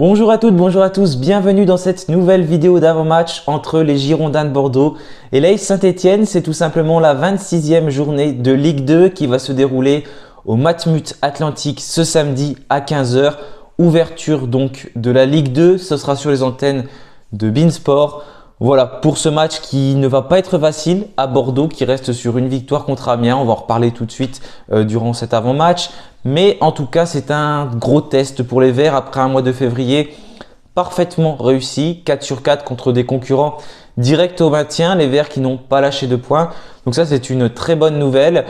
Bonjour à toutes, bonjour à tous, bienvenue dans cette nouvelle vidéo d'avant-match entre les Girondins de Bordeaux et l'AS Saint-Étienne. C'est tout simplement la 26e journée de Ligue 2 qui va se dérouler au Matmut Atlantique ce samedi à 15 h. Ouverture donc de la Ligue 2, ce sera sur les antennes de beIN Sport. Voilà pour ce match qui ne va pas être facile à Bordeaux, qui reste sur une victoire contre Amiens. On va en reparler tout de suite durant cet avant-match. Mais en tout cas, c'est un gros test pour les Verts après un mois de février parfaitement réussi. 4 sur 4 contre des concurrents directs au maintien. Les Verts qui n'ont pas lâché de points. Donc ça, c'est une très bonne nouvelle.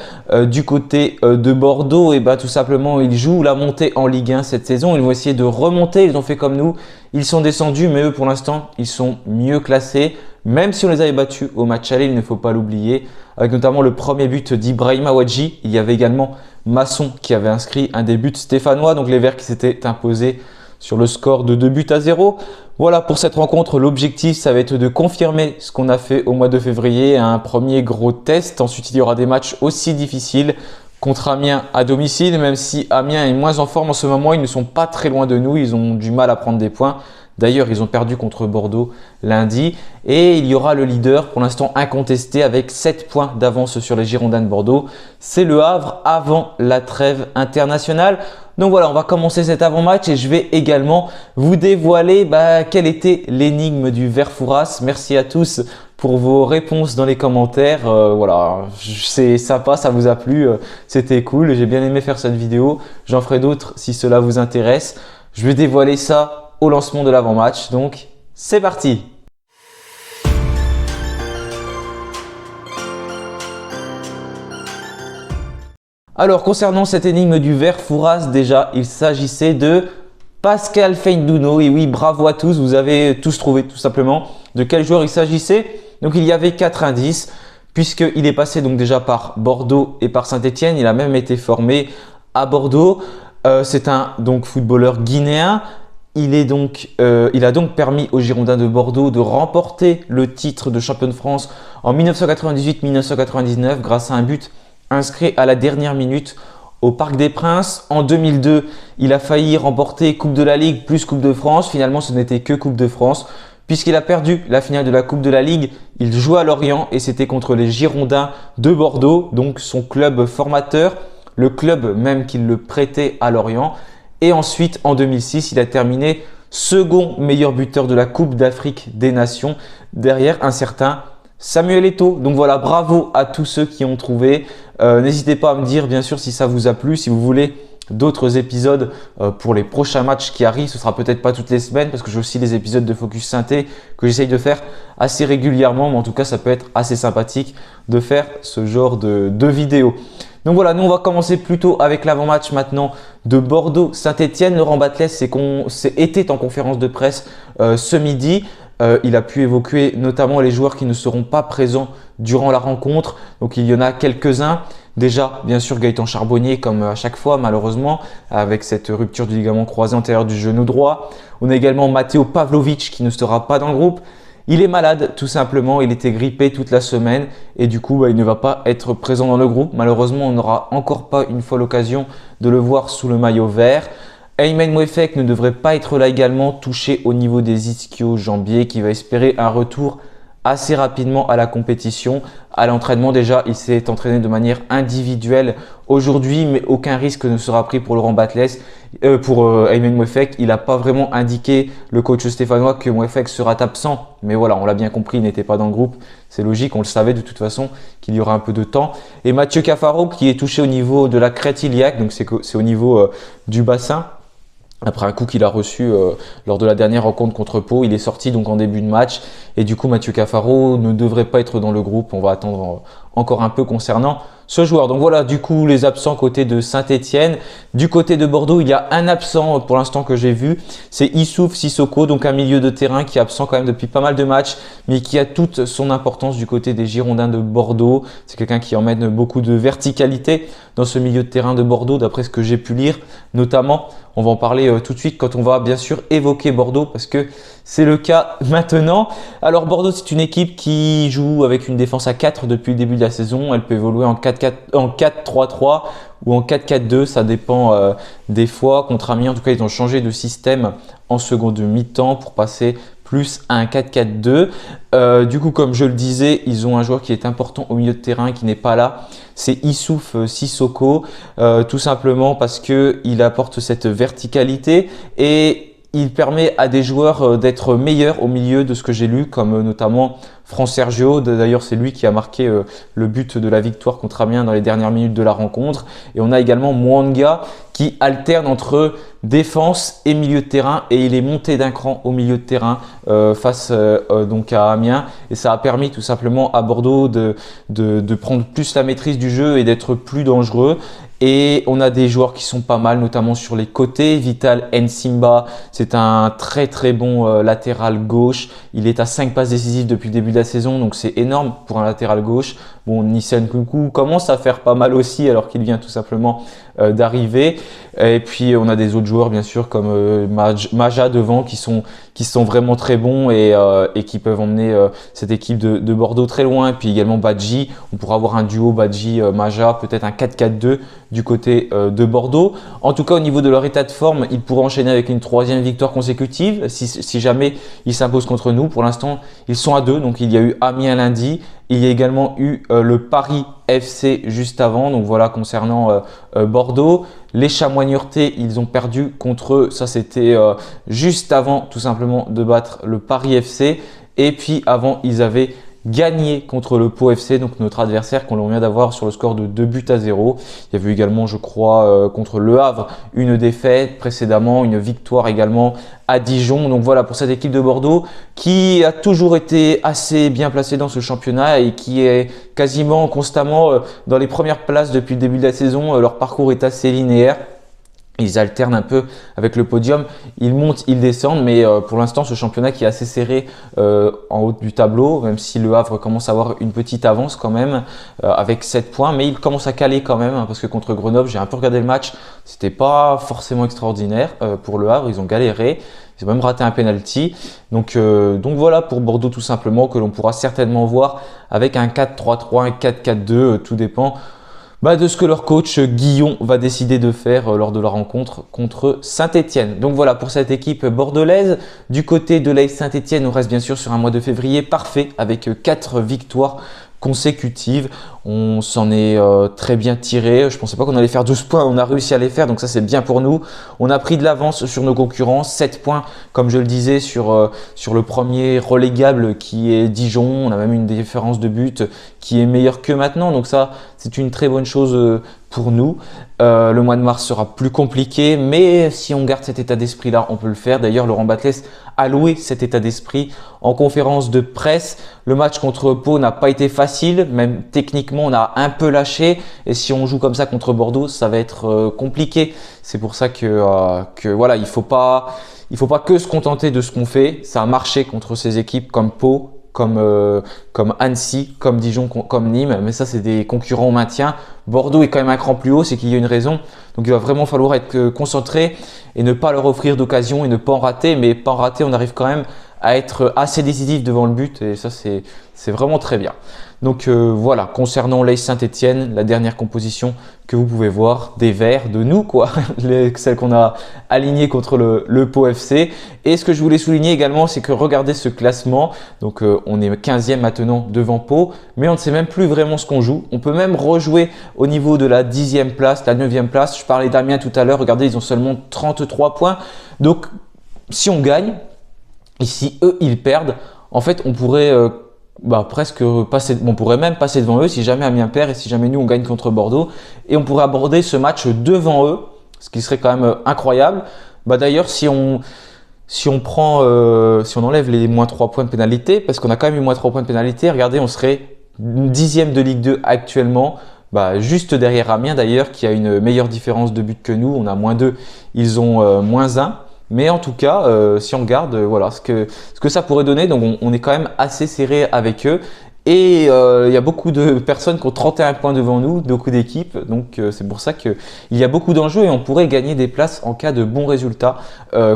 Du côté de Bordeaux, tout simplement, ils jouent la montée en Ligue 1 cette saison. Ils vont essayer de remonter. Ils ont fait comme nous. Ils sont descendus, mais eux, pour l'instant, ils sont mieux classés. Même si on les avait battus au match aller, il ne faut pas l'oublier. Avec notamment le premier but d'Ibrahima Wadji. Il y avait également Masson qui avait inscrit un des buts stéphanois. Donc les Verts qui s'étaient imposés sur le score de 2-0. Voilà pour cette rencontre, l'objectif ça va être de confirmer ce qu'on a fait au mois de février, un premier gros test. Ensuite il y aura des matchs aussi difficiles contre Amiens à domicile, même si Amiens est moins en forme en ce moment, ils ne sont pas très loin de nous, ils ont du mal à prendre des points. D'ailleurs, ils ont perdu contre Bordeaux lundi et il y aura le leader pour l'instant incontesté avec 7 points d'avance sur les Girondins de Bordeaux. C'est le Havre avant la trêve internationale. Donc voilà, on va commencer cet avant-match et je vais également vous dévoiler quelle était l'énigme du Vert Fouras. Merci à tous pour vos réponses dans les commentaires. Voilà, c'est sympa, ça vous a plu, c'était cool. J'ai bien aimé faire cette vidéo. J'en ferai d'autres si cela vous intéresse. Je vais dévoiler ça au lancement de l'avant-match. Donc, c'est parti! Alors, concernant cette énigme du Vert Fouras, déjà, il s'agissait de Pascal Feindouno. Et oui, bravo à tous, vous avez tous trouvé tout simplement de quel joueur il s'agissait. Donc, il y avait 4 indices, puisqu'il est passé donc déjà par Bordeaux et par Saint-Étienne. Il a même été formé à Bordeaux. C'est un footballeur guinéen. Il a donc permis aux Girondins de Bordeaux de remporter le titre de champion de France en 1998-1999 grâce à un but inscrit à la dernière minute au Parc des Princes. En 2002, il a failli remporter Coupe de la Ligue plus Coupe de France. Finalement, ce n'était que Coupe de France puisqu'il a perdu la finale de la Coupe de la Ligue. Il joue à Lorient et c'était contre les Girondins de Bordeaux, donc son club formateur, le club même qui le prêtait à Lorient. Et ensuite, en 2006, il a terminé second meilleur buteur de la Coupe d'Afrique des Nations derrière un certain Samuel Eto'o. Donc voilà, bravo à tous ceux qui ont trouvé. N'hésitez pas à me dire bien sûr si ça vous a plu, si vous voulez d'autres épisodes pour les prochains matchs qui arrivent. Ce sera peut-être pas toutes les semaines parce que j'ai aussi des épisodes de Focus Synthé que j'essaye de faire assez régulièrement. Mais en tout cas, ça peut être assez sympathique de faire ce genre de vidéos. Donc voilà, nous on va commencer plutôt avec l'avant-match maintenant de Bordeaux-Saint-Étienne. Laurent Batles était en conférence de presse ce midi. Il a pu évoquer notamment les joueurs qui ne seront pas présents durant la rencontre. Donc il y en a quelques-uns. Déjà, bien sûr, Gaëtan Charbonnier comme à chaque fois malheureusement avec cette rupture du ligament croisé antérieur du genou droit. On a également Matteo Pavlovic qui ne sera pas dans le groupe. Il est malade tout simplement, il était grippé toute la semaine et du coup il ne va pas être présent dans le groupe. Malheureusement, on n'aura encore pas une fois l'occasion de le voir sous le maillot vert. Aymen Mouefek ne devrait pas être là également, touché au niveau des ischio-jambiers, qui va espérer un retour assez rapidement à la compétition. À l'entraînement déjà, il s'est entraîné de manière individuelle aujourd'hui, mais aucun risque ne sera pris pour Laurent Batles. Pour Aymen Mouefek, il n'a pas vraiment indiqué, le coach stéphanois, que Mouefek sera absent. Mais voilà, on l'a bien compris, il n'était pas dans le groupe. C'est logique, on le savait de toute façon qu'il y aura un peu de temps. Et Mathieu Cafaro qui est touché au niveau de la crête iliaque, donc c'est au niveau du bassin. Après un coup qu'il a reçu lors de la dernière rencontre contre Pau, il est sorti donc en début de match et du coup Mathieu Cafaro ne devrait pas être dans le groupe. On va attendre encore un peu concernant ce joueur. Donc voilà, du coup les absents côté de Saint-Étienne. Du côté de Bordeaux, il y a un absent pour l'instant que j'ai vu, c'est Issouf Sissoko, donc un milieu de terrain qui est absent quand même depuis pas mal de matchs, mais qui a toute son importance du côté des Girondins de Bordeaux. C'est quelqu'un qui emmène beaucoup de verticalité dans ce milieu de terrain de Bordeaux, d'après ce que j'ai pu lire notamment. On va en parler tout de suite quand on va bien sûr évoquer Bordeaux parce que c'est le cas maintenant. Alors Bordeaux, c'est une équipe qui joue avec une défense à 4 depuis le début de la saison. Elle peut évoluer en 4-4, en 4-3-3 ou en 4-4-2, ça dépend des fois. Contre Amiens, en tout cas, ils ont changé de système en seconde mi-temps pour passer plus à un 4-4-2. Du coup, comme je le disais, ils ont un joueur qui est important au milieu de terrain qui n'est pas là. C'est Issouf Sissoko, tout simplement parce qu'il apporte cette verticalité et il permet à des joueurs d'être meilleurs au milieu de ce que j'ai lu, comme notamment Fran Sergio. D'ailleurs, c'est lui qui a marqué le but de la victoire contre Amiens dans les dernières minutes de la rencontre. Et on a également Mwanga qui alterne entre défense et milieu de terrain, et il est monté d'un cran au milieu de terrain face donc à Amiens, et ça a permis tout simplement à Bordeaux de prendre plus la maîtrise du jeu et d'être plus dangereux. Et on a des joueurs qui sont pas mal, notamment sur les côtés. Vital Nsimba, c'est un très très bon latéral gauche. Il est à 5 passes décisives depuis le début de la saison, donc c'est énorme pour un latéral gauche. Bon, Nissen Kunku commence à faire pas mal aussi, alors qu'il vient tout simplement d'arriver. Et puis on a des autres joueurs bien sûr comme Maja devant qui sont vraiment très bons et qui peuvent emmener cette équipe de Bordeaux très loin. Et puis également Badji, on pourra avoir un duo Badji-Maja, peut-être un 4-4-2 du côté de Bordeaux. En tout cas, au niveau de leur état de forme, ils pourront enchaîner avec une 3e victoire consécutive si jamais ils s'imposent contre nous. Pour l'instant, ils sont à 2, donc il y a eu Amiens lundi. Il y a également eu le Paris FC juste avant. Donc voilà, concernant Bordeaux. Les Chamois Niortais, ils ont perdu contre eux. Ça, c'était juste avant tout simplement de battre le Paris FC. Et puis avant, ils avaient gagné contre le Pau FC, donc notre adversaire qu'on vient d'avoir sur le score de 2-0. Il y avait également, je crois, contre Le Havre, une défaite précédemment, une victoire également à Dijon. Donc voilà, pour cette équipe de Bordeaux qui a toujours été assez bien placée dans ce championnat et qui est quasiment constamment dans les premières places depuis le début de la saison. Leur parcours est assez linéaire. Ils alternent un peu avec le podium, ils montent, ils descendent, mais pour l'instant ce championnat qui est assez serré en haut du tableau, même si le Havre commence à avoir une petite avance quand même avec 7 points, mais il commence à caler quand même, hein, parce que contre Grenoble, j'ai un peu regardé le match, c'était pas forcément extraordinaire pour le Havre, ils ont galéré, ils ont même raté un penalty. Donc voilà pour Bordeaux tout simplement, que l'on pourra certainement voir avec un 4-3-3, un 4-4-2, tout dépend de ce que leur coach Guillon va décider de faire lors de la rencontre contre Saint-Etienne. Donc voilà pour cette équipe bordelaise. Du côté de l'AS Saint-Etienne, on reste bien sûr sur un mois de février parfait avec 4 victoires consécutives. On s'en est très bien tiré. Je ne pensais pas qu'on allait faire 12 points. On a réussi à les faire, donc ça c'est bien pour nous. On a pris de l'avance sur nos concurrents. 7 points, comme je le disais, sur le premier relégable qui est Dijon. On a même une différence de but qui est meilleure que maintenant. Donc ça, c'est une très bonne chose pour nous. Le mois de mars sera plus compliqué, mais si on garde cet état d'esprit-là, on peut le faire. D'ailleurs, Laurent Batles a loué cet état d'esprit en conférence de presse. Le match contre Pau n'a pas été facile, même techniquement, on a un peu lâché. Et si on joue comme ça contre Bordeaux, ça va être compliqué. C'est pour ça que voilà, il faut pas que se contenter de ce qu'on fait. Ça a marché contre ces équipes comme Pau, comme Annecy, comme Dijon, comme Nîmes, mais ça c'est des concurrents au maintien. Bordeaux est quand même un cran plus haut, c'est qu'il y a une raison. Donc il va vraiment falloir être concentré et ne pas leur offrir d'occasion et ne pas en rater. Mais pas en rater, on arrive quand même à être assez décisif devant le but et ça c'est vraiment très bien. Donc voilà, concernant l'AS Saint-Etienne, la dernière composition que vous pouvez voir, des Verts, de nous quoi, celle qu'on a alignée contre le Pau FC. Et ce que je voulais souligner également, c'est que regardez ce classement, donc on est 15e maintenant devant Pau, mais on ne sait même plus vraiment ce qu'on joue. On peut même rejouer au niveau de la 10e place, la 9e place. Je parlais d'Amiens tout à l'heure, regardez, ils ont seulement 33 points. Donc si on gagne, et si eux ils perdent, en fait on pourrait presque passer, on pourrait même passer devant eux si jamais Amiens perd et si jamais nous on gagne contre Bordeaux, et on pourrait aborder ce match devant eux, ce qui serait quand même incroyable. D'ailleurs si on enlève les moins 3 points de pénalité, parce qu'on a quand même eu moins 3 points de pénalité, regardez, on serait 10e de Ligue 2 actuellement, juste derrière Amiens d'ailleurs qui a une meilleure différence de but que nous. On a moins 2, ils ont moins 1. Mais en tout cas, si on regarde voilà ce que ça pourrait donner, donc on est quand même assez serré avec eux. Et il y a beaucoup de personnes qui ont 31 points devant nous, beaucoup d'équipes. Donc c'est pour ça qu'il y a beaucoup d'enjeux et on pourrait gagner des places en cas de bons résultats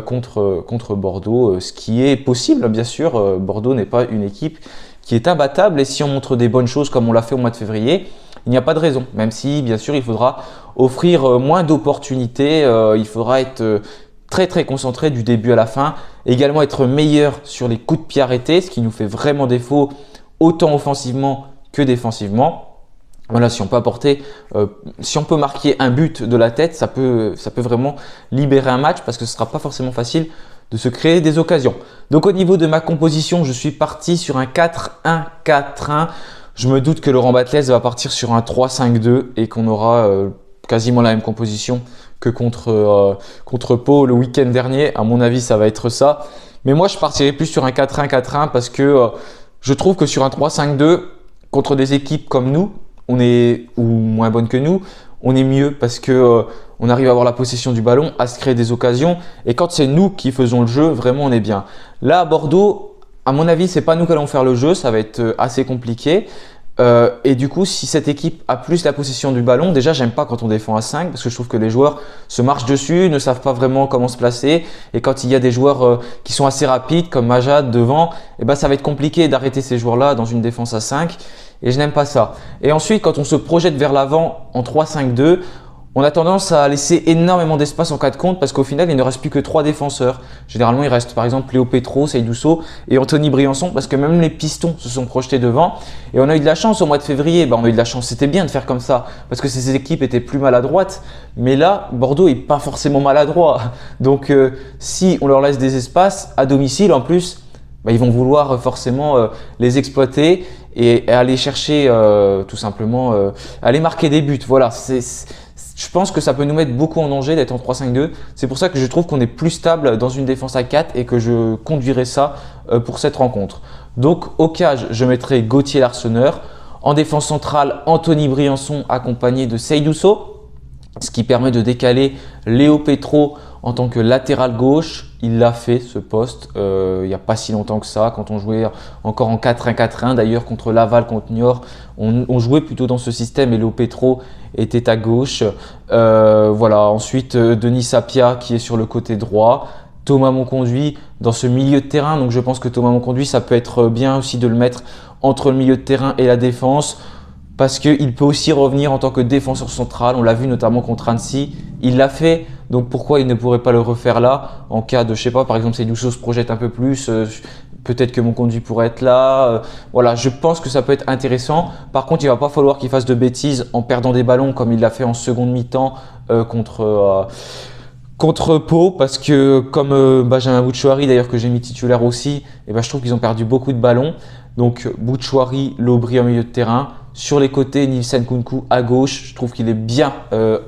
contre Bordeaux, ce qui est possible bien sûr. Bordeaux n'est pas une équipe qui est imbattable. Et si on montre des bonnes choses comme on l'a fait au mois de février, il n'y a pas de raison. Même si, bien sûr, il faudra offrir moins d'opportunités. Il faudra être très concentré du début à la fin. Également être meilleur sur les coups de pied arrêtés, ce qui nous fait vraiment défaut autant offensivement que défensivement. Voilà, si on peut apporter, si on peut marquer un but de la tête, ça peut vraiment libérer un match parce que ce ne sera pas forcément facile de se créer des occasions. Donc au niveau de ma composition, je suis parti sur un 4-1-4-1. Je me doute que Laurent Batles va partir sur un 3-5-2 et qu'on aura quasiment la même composition que contre Pau le week-end dernier. À mon avis, ça va être ça. Mais moi, je partirai plus sur un 4-1-4-1 parce que je trouve que sur un 3-5-2, contre des équipes comme nous, ou moins bonnes que nous, on est mieux parce que on arrive à avoir la possession du ballon, à se créer des occasions. Et quand c'est nous qui faisons le jeu, vraiment, on est bien. Là, à Bordeaux, à mon avis, c'est pas nous qui allons faire le jeu. Ça va être assez compliqué. Et du coup, si cette équipe a plus la possession du ballon, déjà, j'aime pas quand on défend à 5 parce que je trouve que les joueurs se marchent dessus, ne savent pas vraiment comment se placer. Et quand il y a des joueurs qui sont assez rapides, comme Majad devant, eh ben, ça va être compliqué d'arrêter ces joueurs-là dans une défense à 5. Et je n'aime pas ça. Et ensuite, quand on se projette vers l'avant en 3-5-2, on a tendance à laisser énormément d'espace en cas de contre parce qu'au final, il ne reste plus que 3 défenseurs. Généralement, il reste par exemple Léo Petro, Seydou Sow et Anthony Briançon parce que même les pistons se sont projetés devant. Et on a eu de la chance au mois de février. On a eu de la chance, c'était bien de faire comme ça parce que ces équipes étaient plus maladroites. Mais là, Bordeaux n'est pas forcément maladroit. Donc, si on leur laisse des espaces à domicile en plus, ils vont vouloir forcément les exploiter et aller chercher tout simplement, aller marquer des buts. Voilà, je pense que ça peut nous mettre beaucoup en danger d'être en 3-5-2. C'est pour ça que je trouve qu'on est plus stable dans une défense à 4 et que je conduirai ça pour cette rencontre. Donc au cage, je mettrai Gauthier Larsonneur. En défense centrale, Anthony Briançon accompagné de Seydou Sow, ce qui permet de décaler Léo Petro en tant que latéral gauche. Il l'a fait ce poste il n'y a pas si longtemps que ça, quand on jouait encore en 4-1-4-1. D'ailleurs, contre Laval, contre Niort, on jouait plutôt dans ce système et Léo Petro était à gauche. Voilà. Ensuite, Denis Sapia qui est sur le côté droit. Thomas Monconduit dans ce milieu de terrain. Donc, je pense que Thomas Monconduit, ça peut être bien aussi de le mettre entre le milieu de terrain et la défense. Parce qu'il peut aussi revenir en tant que défenseur central. On l'a vu notamment contre Annecy. Il l'a fait. Donc pourquoi il ne pourrait pas le refaire là en cas de, je sais pas, par exemple, Seydou Sow se projette un peu plus. Peut-être que Monconduit pourrait être là. Voilà, je pense que ça peut être intéressant. Par contre, il va pas falloir qu'il fasse de bêtises en perdant des ballons comme il l'a fait en seconde mi-temps contre Pau, parce que comme Benjamin Bouchouari d'ailleurs que j'ai mis titulaire aussi, je trouve qu'ils ont perdu beaucoup de ballons. Donc Bouchouari, Lobry en milieu de terrain. Sur les côtés, Nielsen Kounkou à gauche. Je trouve qu'il est bien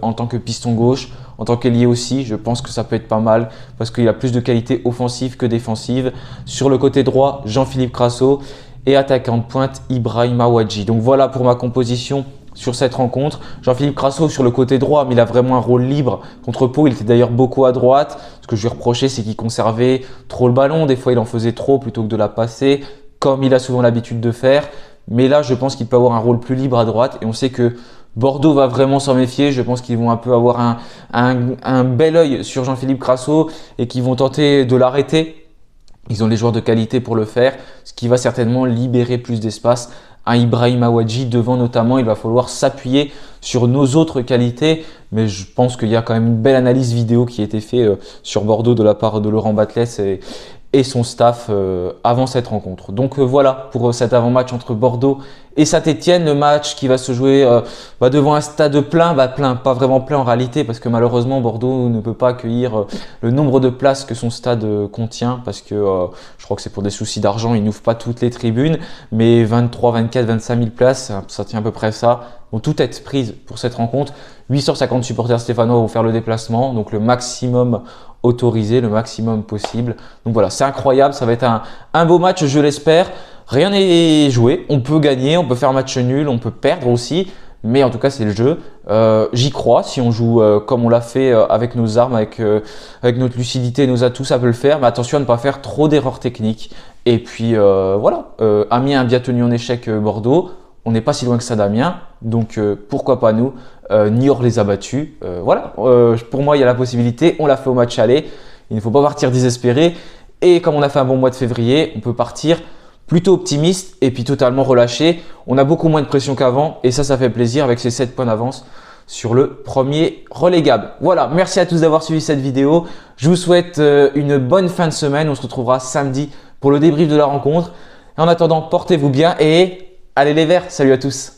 en tant que piston gauche. En tant qu'ailier aussi, je pense que ça peut être pas mal parce qu'il a plus de qualité offensive que défensive. Sur le côté droit, Jean-Philippe Crasso et attaquant de pointe, Ibrahim Awadji. Donc voilà pour ma composition sur cette rencontre. Jean-Philippe Crasso sur le côté droit, mais il a vraiment un rôle libre. Contre Pau, il était d'ailleurs beaucoup à droite. Ce que je lui reprochais, c'est qu'il conservait trop le ballon. Des fois, il en faisait trop plutôt que de la passer, comme il a souvent l'habitude de faire. Mais là, je pense qu'il peut avoir un rôle plus libre à droite. Et on sait que Bordeaux va vraiment s'en méfier. Je pense qu'ils vont un peu avoir un bel œil sur Jean-Philippe Crasso et qu'ils vont tenter de l'arrêter. Ils ont les joueurs de qualité pour le faire, ce qui va certainement libérer plus d'espace à Ibrahim Awadji devant notamment. Il va falloir s'appuyer sur nos autres qualités. Mais je pense qu'il y a quand même une belle analyse vidéo qui a été faite sur Bordeaux de la part de Laurent Batles et son staff avant cette rencontre. Donc voilà pour cet avant-match entre Bordeaux et Saint-Étienne, le match qui va se jouer devant un stade plein, pas vraiment plein en réalité parce que malheureusement Bordeaux ne peut pas accueillir le nombre de places que son stade contient parce que je crois que c'est pour des soucis d'argent, il n'ouvre pas toutes les tribunes, mais 23, 24, 25 000 places, ça tient à peu près ça, vont toutes être prises pour cette rencontre. 850 supporters stéphanois vont faire le déplacement, donc le maximum autorisé, le maximum possible. Donc voilà, c'est incroyable, ça va être un beau match, je l'espère. Rien n'est joué, on peut gagner, on peut faire match nul, on peut perdre aussi, mais en tout cas c'est le jeu. J'y crois, si on joue comme on l'a fait avec nos armes, avec notre lucidité, nos atouts, ça peut le faire, mais attention à ne pas faire trop d'erreurs techniques. Et puis voilà, Amiens a bien tenu en échec Bordeaux. On n'est pas si loin que ça d'Amiens, donc pourquoi pas nous. Niort les a battus. Voilà, pour moi il y a la possibilité, on l'a fait au match aller. Il ne faut pas partir désespéré. Et comme on a fait un bon mois de février, on peut partir plutôt optimiste et puis totalement relâché. On a beaucoup moins de pression qu'avant et ça fait plaisir avec ces 7 points d'avance sur le premier relégable. Voilà, merci à tous d'avoir suivi cette vidéo. Je vous souhaite une bonne fin de semaine. On se retrouvera samedi pour le débrief de la rencontre. En attendant, portez-vous bien et allez les Verts. Salut à tous.